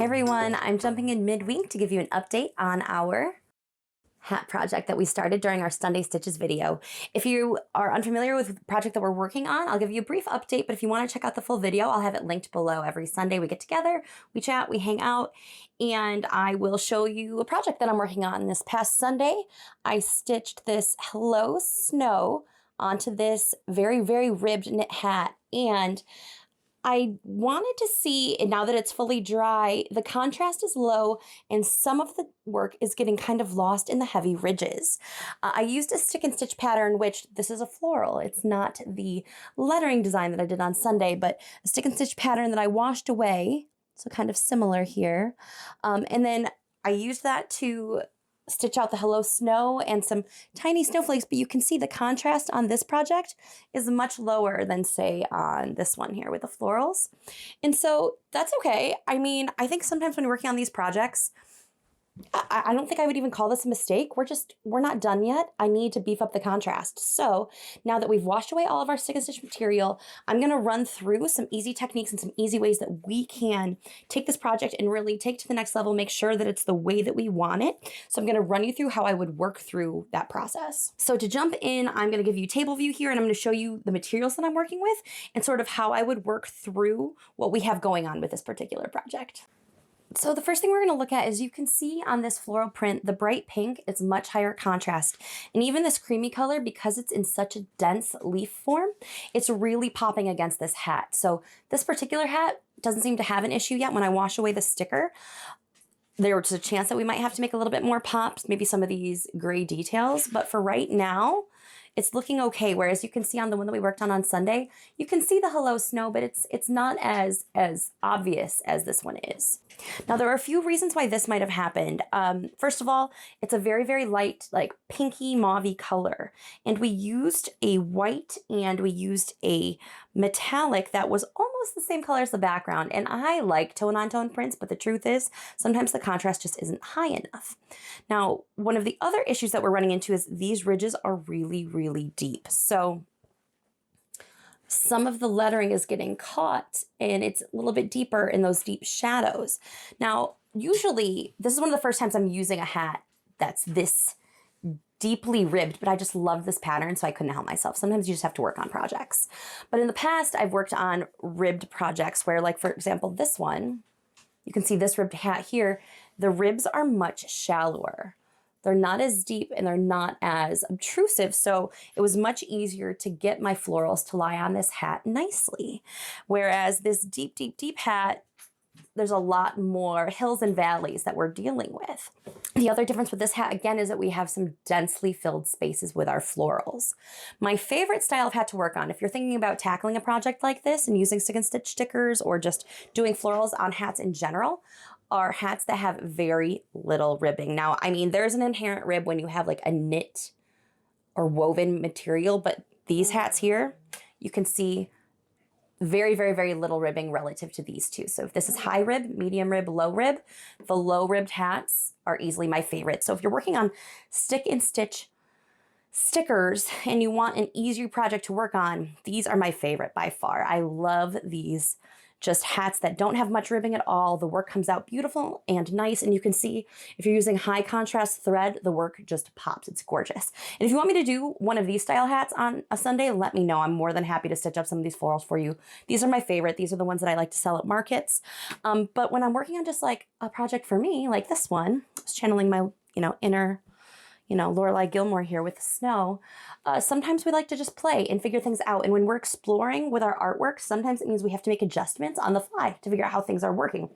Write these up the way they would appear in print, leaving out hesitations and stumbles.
Hey everyone, I'm jumping in midweek to give you an update on our hat project that we started during our Sunday Stitches video. If you are unfamiliar with the project that we're working on, I'll give you a brief update, but if you want to check out the full video, I'll have it linked below. Every Sunday we get together, we chat, we hang out, and I will show you a project that I'm working on. This past Sunday, I stitched this Hello Snow onto this very, very ribbed knit hat, and I wanted to see, now that it's fully dry, the contrast is low and some of the work is getting kind of lost in the heavy ridges. I used a stick and stitch pattern, which this is a floral. It's not the lettering design that I did on Sunday, but a stick and stitch pattern that I washed away. So kind of similar here. And then I used that to stitch out the Hello Snow and some tiny snowflakes, but you can see the contrast on this project is much lower than, say, on this one here with the florals. And so that's okay. I mean, I think sometimes when you're working on these projects, I don't think I would even call this a mistake. We're not done yet. I need to beef up the contrast. So now that we've washed away all of our stick and stitch material, I'm going to run through some easy techniques and some easy ways that we can take this project and really take to the next level, make sure that it's the way that we want it. So I'm going to run you through how I would work through that process. So to jump in, I'm going to give you table view here, and I'm going to show you the materials that I'm working with and sort of how I would work through what we have going on with this particular project. So the first thing we're going to look at is, you can see on this floral print, the bright pink is much higher contrast. And even this creamy color, because it's in such a dense leaf form, it's really popping against this hat. So this particular hat doesn't seem to have an issue yet. When I wash away the sticker, there was a chance that we might have to make a little bit more pops, maybe some of these gray details. But for right now, it's looking okay. Whereas you can see on the one that we worked on Sunday, you can see the Hello Snow, but it's not as obvious as this one is. Now, there are a few reasons why this might have happened. First of all, it's a very, very light, like pinky mauvey color. And we used a white and we used a metallic that was almost the same color as the background. And I like tone-on-tone prints, but the truth is sometimes the contrast just isn't high enough. Now, one of the other issues that we're running into is these ridges are really, really deep. So some of the lettering is getting caught and it's a little bit deeper in those deep shadows. Now, usually this is one of the first times I'm using a hat that's this deeply ribbed, but I just love this pattern, so I couldn't help myself. Sometimes you just have to work on projects. But in the past, I've worked on ribbed projects where, like, for example, this one, you can see this ribbed hat here, the ribs are much shallower. They're not as deep and they're not as obtrusive, so it was much easier to get my florals to lie on this hat nicely. Whereas this deep, deep, deep hat, there's a lot more hills and valleys that we're dealing with. The other difference with this hat, again, is that we have some densely filled spaces with our florals. My favorite style of hat to work on, if you're thinking about tackling a project like this and using stick and stitch stickers or just doing florals on hats in general, are hats that have very little ribbing. Now, I mean, there's an inherent rib when you have like a knit or woven material, but these hats here, you can see very, very, very little ribbing relative to these two. So if this is high rib, medium rib, low rib, the low ribbed hats are easily my favorite. So if you're working on stick and stitch stickers and you want an easier project to work on, these are my favorite by far. I love these just hats that don't have much ribbing at all. The work comes out beautiful and nice. And you can see if you're using high contrast thread, the work just pops. It's gorgeous. And if you want me to do one of these style hats on a Sunday, let me know. I'm more than happy to stitch up some of these florals for you. These are my favorite. These are the ones that I like to sell at markets. But when I'm working on just like a project for me, like this one, I was channeling my, inner, Lorelei Gilmore here with the snow. Sometimes we like to just play and figure things out. And when we're exploring with our artwork, sometimes it means we have to make adjustments on the fly to figure out how things are working.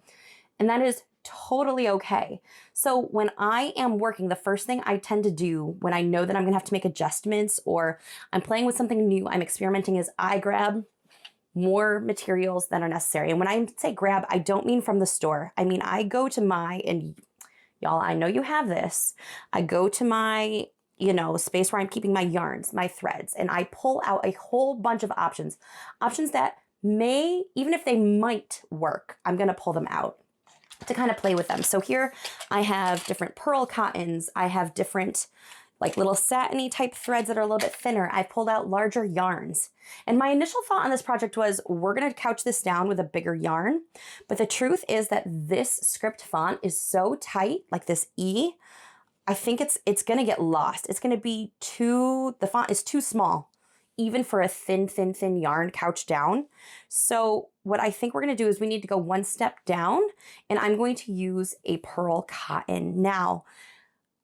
And that is totally okay. So when I am working, the first thing I tend to do when I know that I'm gonna have to make adjustments or I'm playing with something new, I'm experimenting, is I grab more materials than are necessary. And when I say grab, I don't mean from the store. I mean, I go to and y'all, I know you have this. I go to my, space where I'm keeping my yarns, my threads, and I pull out a whole bunch of options that may, even if they might work, I'm going to pull them out to kind of play with them. So here I have different pearl cottons. I have different, like little satiny type threads that are a little bit thinner. I've pulled out larger yarns. And my initial thought on this project was we're gonna couch this down with a bigger yarn. But the truth is that this script font is so tight, like this E, I think it's gonna get lost. It's gonna be the font is too small, even for a thin yarn couched down. So what I think we're gonna do is we need to go one step down, and I'm going to use a pearl cotton. Now,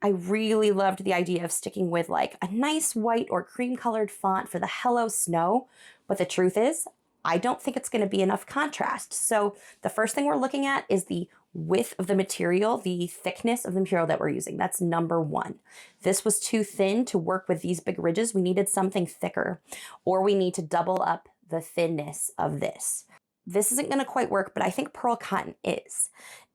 I really loved the idea of sticking with like a nice white or cream colored font for the Hello Snow, but the truth is, I don't think it's gonna be enough contrast. So the first thing we're looking at is the width of the material, the thickness of the material that we're using. That's number one. This was too thin to work with these big ridges. We needed something thicker, or we need to double up the thinness of this. This isn't gonna quite work, but I think pearl cotton is.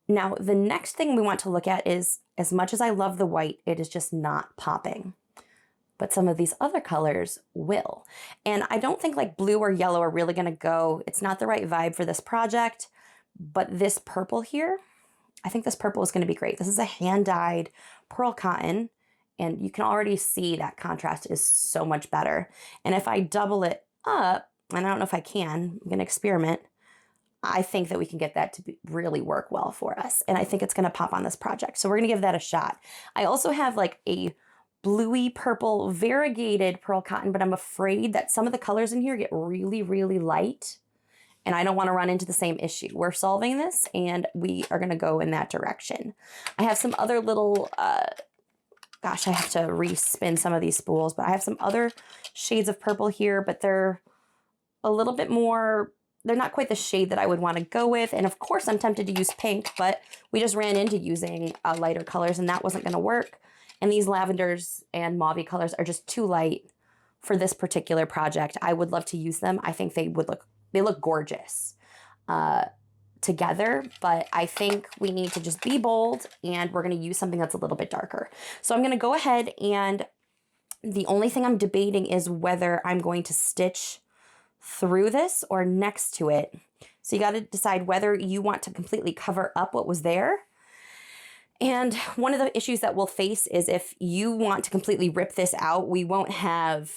Now, the next thing we want to look at is, as much as I love the white, it is just not popping. But some of these other colors will. And I don't think like blue or yellow are really gonna go. It's not the right vibe for this project, but this purple here, I think this purple is gonna be great. This is a hand-dyed pearl cotton, and you can already see that contrast is so much better. And if I double it up, and I don't know if I can, I'm gonna experiment, I think that we can get that to really work well for us. And I think it's gonna pop on this project. So we're gonna give that a shot. I also have like a bluey purple variegated pearl cotton, but I'm afraid that some of the colors in here get really light, and I don't wanna run into the same issue. We're solving this, and we are gonna go in that direction. I have some other little, gosh, I have to respin some of these spools, but I have some other shades of purple here, but they're a little bit more, they're not quite the shade that I would want to go with. And of course I'm tempted to use pink, but we just ran into using lighter colors and that wasn't going to work. And these lavenders and mauve colors are just too light for this particular project. I would love to use them. I think they look gorgeous together, but I think we need to just be bold, and we're going to use something that's a little bit darker. So I'm going to go ahead, and the only thing I'm debating is whether I'm going to stitch through this or next to it. So you got to decide whether you want to completely cover up what was there. And one of the issues that we'll face is if you want to completely rip this out, we won't have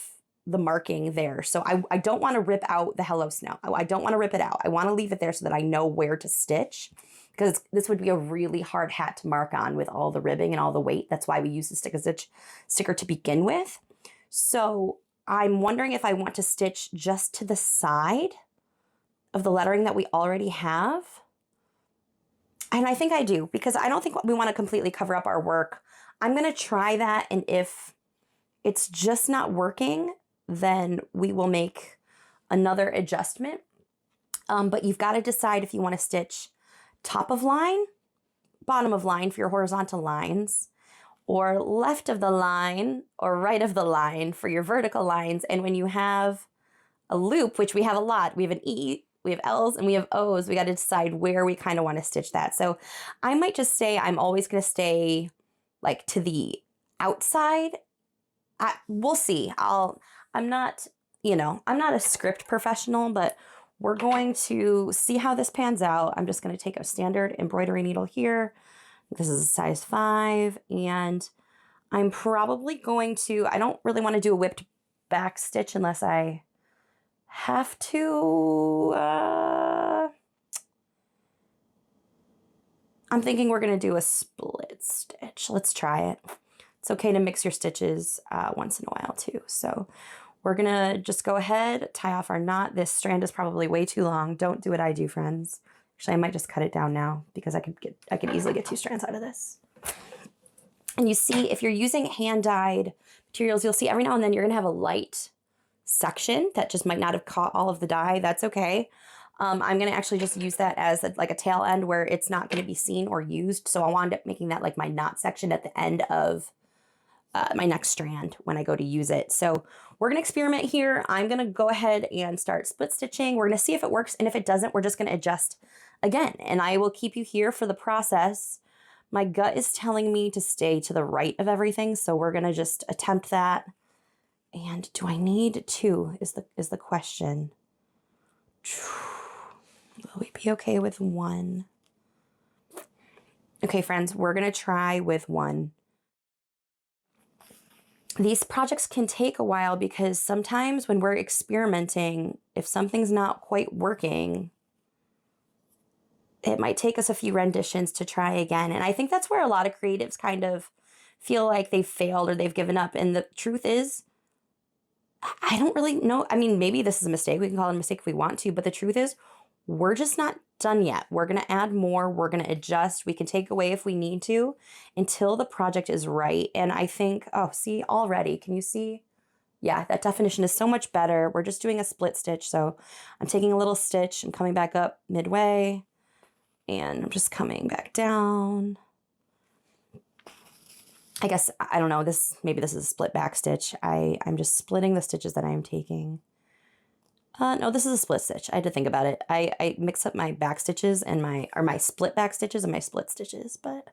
the marking there. So I don't want to rip out the Hello Snow. I don't want to rip it out. I want to leave it there so that I know where to stitch, because this would be a really hard hat to mark on with all the ribbing and all the weight. That's why we use the stick and stitch sticker to begin with. So I'm wondering if I want to stitch just to the side of the lettering that we already have. And I think I do, because I don't think we want to completely cover up our work. I'm going to try that, and if it's just not working, then we will make another adjustment. But you've got to decide if you want to stitch top of line, bottom of line for your horizontal lines, or left of the line or right of the line for your vertical lines. And when you have a loop, which we have a lot, we have an E, we have L's, and we have O's, we got to decide where we kind of want to stitch that. So I might just say I'm always going to stay like to the outside. We'll see. I'm not a script professional, but we're going to see how this pans out. I'm just going to take a standard embroidery needle here. This is a size 5, and I'm probably going to, I don't really want to do a whipped back stitch unless I have to. I'm thinking we're going to do a split stitch. Let's try it. It's okay to mix your stitches once in a while too. So we're going to just go ahead, tie off our knot. This strand is probably way too long. Don't do what I do, friends. Actually, I might just cut it down now because I could easily get 2 strands out of this. And you see, if you're using hand-dyed materials, you'll see every now and then you're gonna have a light section that just might not have caught all of the dye. That's okay. I'm gonna actually just use that as like a tail end where it's not gonna be seen or used. So I wound up making that like my knot section at the end of my next strand when I go to use it. So we're gonna experiment here. I'm gonna go ahead and start split stitching. We're gonna see if it works, and if it doesn't, we're just gonna adjust again, and I will keep you here for the process. My gut is telling me to stay to the right of everything, so we're gonna just attempt that. And do I need 2 is the question. Will we be okay with 1? Okay, friends, we're gonna try with 1. These projects can take a while because sometimes when we're experimenting, if something's not quite working, it might take us a few renditions to try again. And I think that's where a lot of creatives kind of feel like they've failed or they've given up. And the truth is, I don't really know. I mean, maybe this is a mistake. We can call it a mistake if we want to, but the truth is, we're just not done yet. We're going to add more. We're going to adjust. We can take away if we need to until the project is right. And I think, oh, see already, can you see? Yeah, that definition is so much better. We're just doing a split stitch. So I'm taking a little stitch and coming back up midway, and I'm just coming back down. I guess, I don't know, maybe this is a split back stitch. I'm just splitting the stitches that I'm taking. No, this is a split stitch. I had to think about it. I mix up my back stitches and my split back stitches and my split stitches, but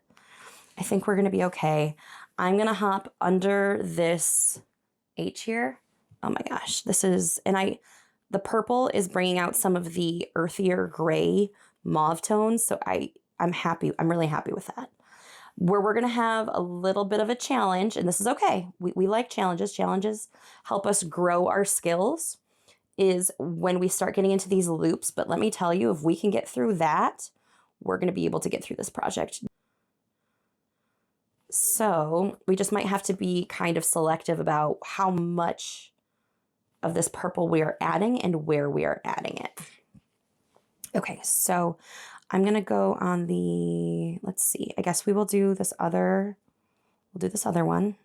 I think we're gonna be okay. I'm gonna hop under this H here. Oh my gosh, the purple is bringing out some of the earthier gray mauve tones, so I'm happy. I'm really happy with that. Where we're gonna have a little bit of a challenge, and this is okay. We like challenges. Challenges help us grow our skills, is when we start getting into these loops. But let me tell you, if we can get through that, we're gonna be able to get through this project. So we just might have to be kind of selective about how much of this purple we are adding and where we are adding it. Okay, so I'm gonna go on the, let's see, I guess we'll do this other one.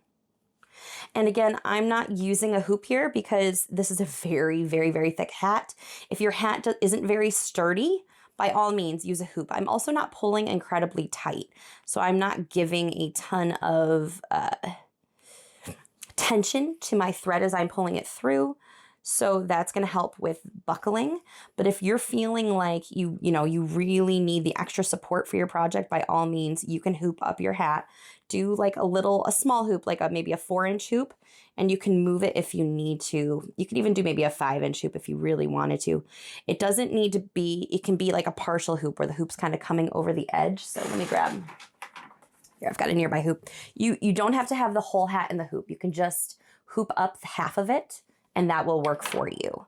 And again, I'm not using a hoop here because this is a very, very, very thick hat. If your hat isn't very sturdy, by all means, use a hoop. I'm also not pulling incredibly tight, so I'm not giving a ton of tension to my thread as I'm pulling it through. So that's going to help with buckling. But if you're feeling like you really need the extra support for your project, by all means, you can hoop up your hat. Do like a small hoop, like maybe a 4-inch hoop, and you can move it if you need to. You could even do maybe a 5-inch hoop if you really wanted to. It doesn't need to be, it can be like a partial hoop where the hoop's kind of coming over the edge. So let me grab, here, I've got a nearby hoop. You don't have to have the whole hat in the hoop. You can just hoop up half of it, and that will work for you.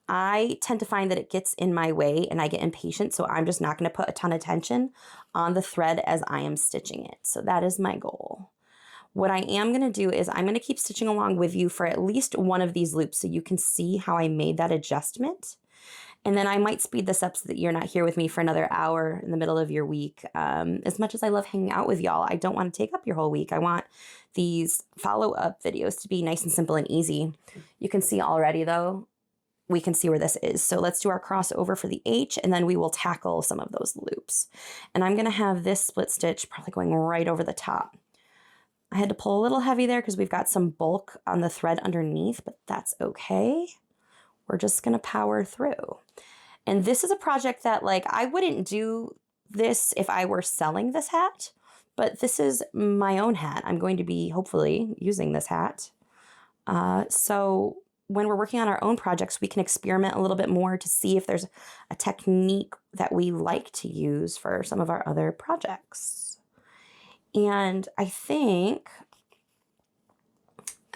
I tend to find that it gets in my way and I get impatient, so I'm just not going to put a ton of tension on the thread as I am stitching it. So that is my goal. What I am going to do is I'm going to keep stitching along with you for at least one of these loops so you can see how I made that adjustment. And then I might speed this up so that you're not here with me for another hour in the middle of your week. As much as I love hanging out with y'all, I don't want to take up your whole week. I want these follow-up videos to be nice and simple and easy. You can see already, though, we can see where this is. So let's do our crossover for the H, and then we will tackle some of those loops. And I'm going to have this split stitch probably going right over the top. I had to pull a little heavy there because we've got some bulk on the thread underneath, but that's okay. We're just going to power through. And this is a project that, like, I wouldn't do this if I were selling this hat, but this is my own hat. I'm going to be hopefully using this hat. So when we're working on our own projects, we can experiment a little bit more to see if there's a technique that we like to use for some of our other projects. And I think,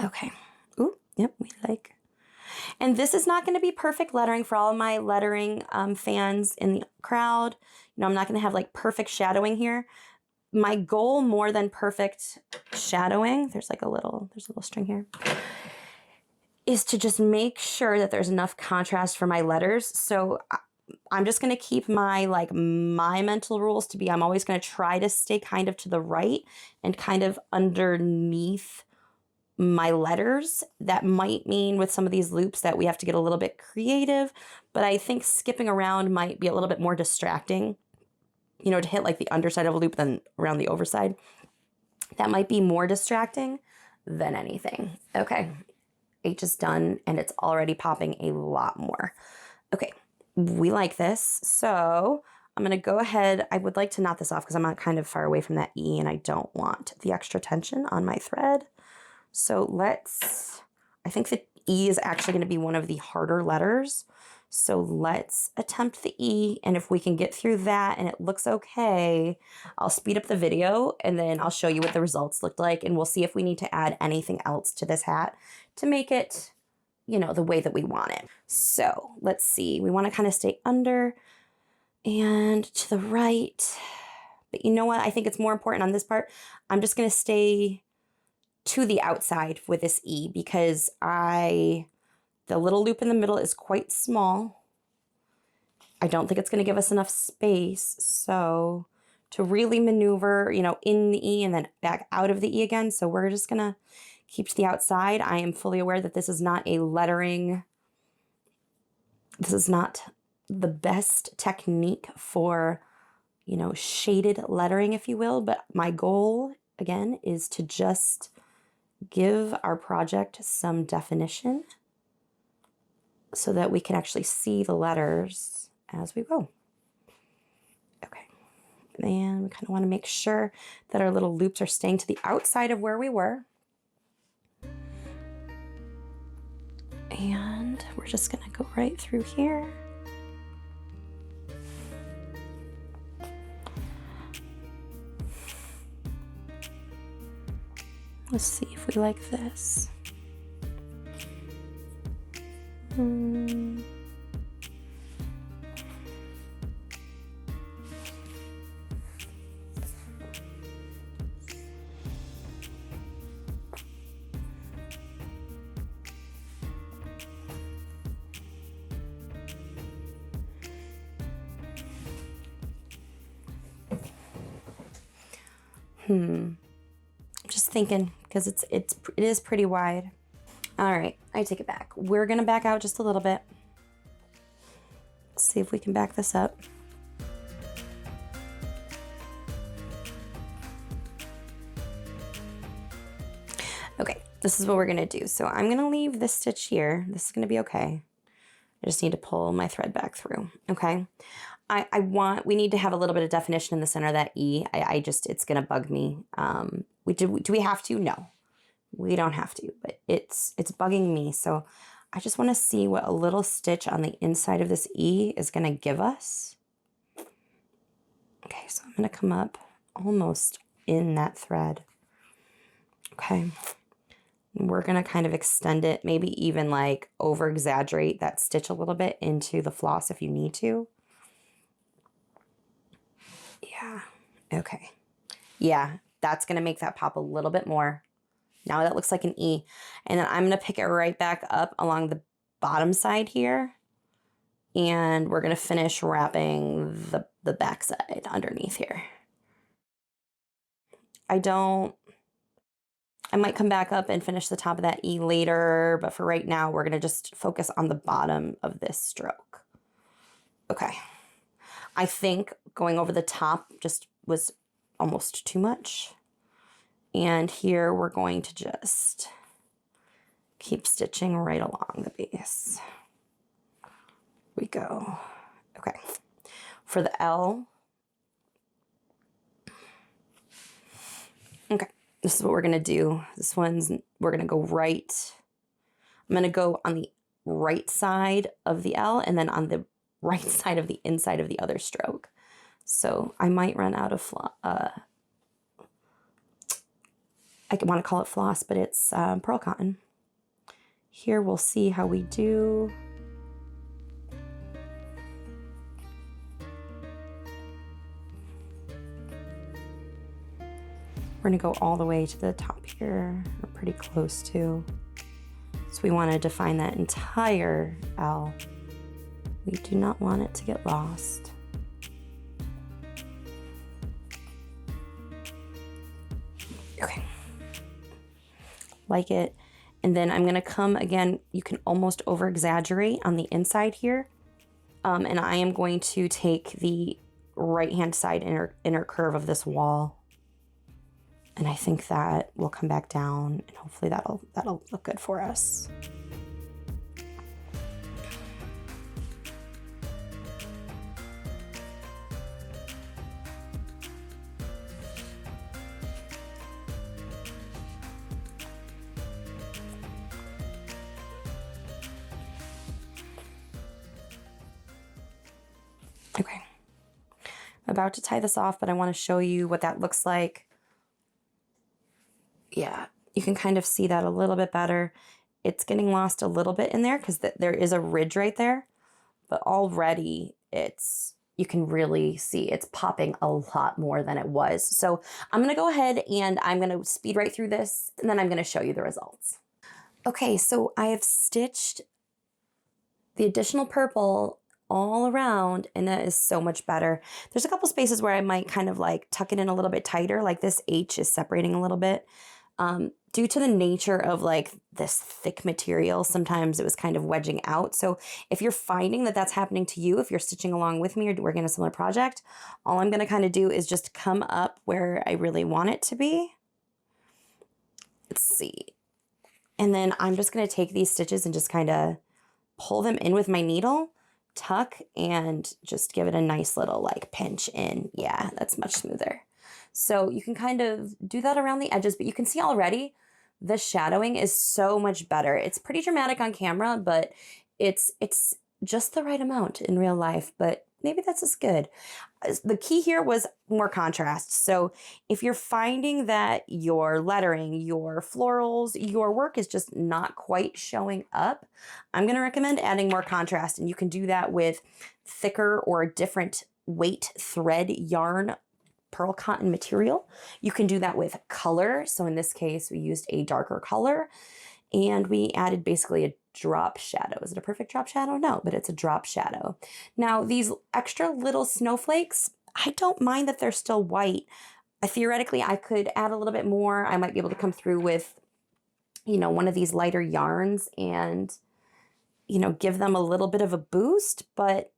okay, ooh, yep, we like. And this is not going to be perfect lettering for all of my lettering fans in the crowd. You know, I'm not going to have like perfect shadowing here. My goal more than perfect shadowing, there's a little string here, is to just make sure that there's enough contrast for my letters. So I'm just going to keep my mental rules to be, I'm always going to try to stay kind of to the right and kind of underneath my letters. That might mean with some of these loops that we have to get a little bit creative, but I think skipping around might be a little bit more distracting, you know, to hit like the underside of a loop than around the overside. That might be more distracting than anything. Okay, H is done and it's already popping a lot more. Okay, we like this. So I'm gonna go ahead, I would like to knot this off because I'm not kind of far away from that E and I don't want the extra tension on my thread. So I think that E is actually going to be one of the harder letters. So let's attempt the E, and if we can get through that and it looks okay, I'll speed up the video and then I'll show you what the results looked like, and we'll see if we need to add anything else to this hat to make it, you know, the way that we want it. So let's see, we want to kind of stay under and to the right. But you know what? I think it's more important on this part. I'm just going to stay to the outside with this E because the little loop in the middle is quite small. I don't think it's going to give us enough space. So to really maneuver, you know, in the E and then back out of the E again. So we're just going to keep to the outside. I am fully aware that this is not a lettering. This is not the best technique for, you know, shaded lettering, if you will. But my goal, again, is to just give our project some definition so that we can actually see the letters as we go. Okay. And we kind of want to make sure that our little loops are staying to the outside of where we were. And we're just going to go right through here. Let's see if we like this. Just thinking, because it is pretty wide. All right, I take it back. We're gonna back out just a little bit. Let's see if we can back this up. Okay, this is what we're gonna do. So I'm gonna leave this stitch here. This is gonna be okay. I just need to pull my thread back through, okay? we need to have a little bit of definition in the center of that E. It's gonna bug me. Do we have to? No, we don't have to, but it's bugging me. So I just wanna see what a little stitch on the inside of this E is gonna give us. Okay, so I'm gonna come up almost in that thread. Okay. We're going to kind of extend it, maybe even like over exaggerate that stitch a little bit into the floss if you need to. Yeah. Okay. Yeah, that's going to make that pop a little bit more. Now that looks like an E. And then I'm going to pick it right back up along the bottom side here. And we're going to finish wrapping the back side underneath here. I might come back up and finish the top of that E later, but for right now, we're gonna just focus on the bottom of this stroke. Okay. I think going over the top just was almost too much. And here we're going to just keep stitching right along the base. We go. Okay. For the L. Okay. This is what we're going to do. We're going to go right. I'm going to go on the right side of the L and then on the right side of the inside of the other stroke. So I might run out of, I want to call it floss, but it's pearl cotton. Here we'll see how we do. We're gonna go all the way to the top here. We're pretty close to. So we want to define that entire L. We do not want it to get lost. Okay. Like it. And then I'm gonna come again, you can almost over exaggerate on the inside here. And I am going to take the right-hand side inner curve of this wall. And I think that will come back down and hopefully that'll look good for us. Okay. I'm about to tie this off, but I want to show you what that looks like. Yeah, you can kind of see that a little bit better. It's getting lost a little bit in there because there is a ridge right there, but already you can really see it's popping a lot more than it was. So I'm going to go ahead and I'm going to speed right through this, and then I'm going to show you the results. Okay, so I have stitched the additional purple all around, and that is so much better. There's a couple spaces where I might kind of like tuck it in a little bit tighter, like this H is separating a little bit. Due to the nature of like this thick material, sometimes it was kind of wedging out. So if you're finding that that's happening to you, if you're stitching along with me or working on a similar project, all I'm going to kind of do is just come up where I really want it to be. Let's see. And then I'm just going to take these stitches and just kind of pull them in with my needle, tuck, and just give it a nice little like pinch in. Yeah, that's much smoother. So you can kind of do that around the edges, but you can see already the shadowing is so much better. It's pretty dramatic on camera, but it's just the right amount in real life, but maybe that's as good. The key here was more contrast. So if you're finding that your lettering, your florals, your work is just not quite showing up, I'm going to recommend adding more contrast. And you can do that with thicker or different weight thread yarn, pearl cotton material. You can do that with color. So in this case, we used a darker color and we added basically a drop shadow. Is it a perfect drop shadow? No, but it's a drop shadow. Now these extra little snowflakes, I don't mind that they're still white. Theoretically, I could add a little bit more. I might be able to come through with, you know, one of these lighter yarns and, you know, give them a little bit of a boost, but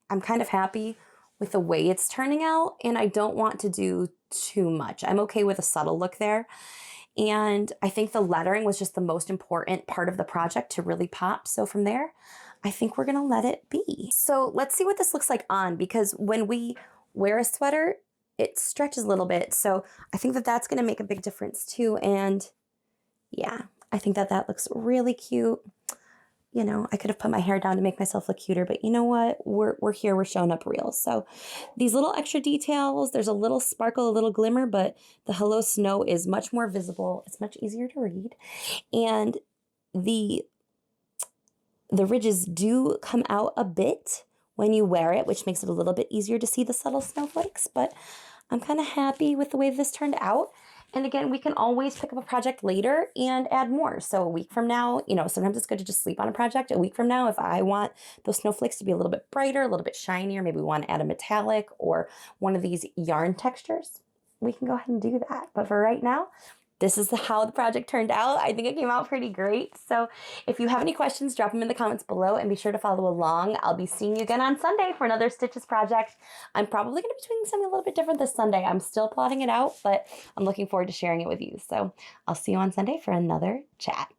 I'm kind of happy with the way it's turning out, and I don't want to do too much. I'm okay with a subtle look there. And I think the lettering was just the most important part of the project to really pop. So from there, I think we're gonna let it be. So let's see what this looks like on, because when we wear a sweater, it stretches a little bit. So I think that that's gonna make a big difference too. And yeah, I think that that looks really cute. You know, I could have put my hair down to make myself look cuter, but you know what? We're here, we're showing up real. So these little extra details, there's a little sparkle, a little glimmer, but the Hello Snow is much more visible. It's much easier to read. And the ridges do come out a bit when you wear it, which makes it a little bit easier to see the subtle snowflakes, but I'm kind of happy with the way this turned out. And again, we can always pick up a project later and add more. So a week from now, you know, sometimes it's good to just sleep on a project. A week from now, if I want those snowflakes to be a little bit brighter, a little bit shinier, maybe we want to add a metallic or one of these yarn textures, we can go ahead and do that. But for right now, this is how the project turned out. I think it came out pretty great. So if you have any questions, drop them in the comments below and be sure to follow along. I'll be seeing you again on Sunday for another Stitches project. I'm probably going to be doing something a little bit different this Sunday. I'm still plotting it out, but I'm looking forward to sharing it with you. So I'll see you on Sunday for another chat.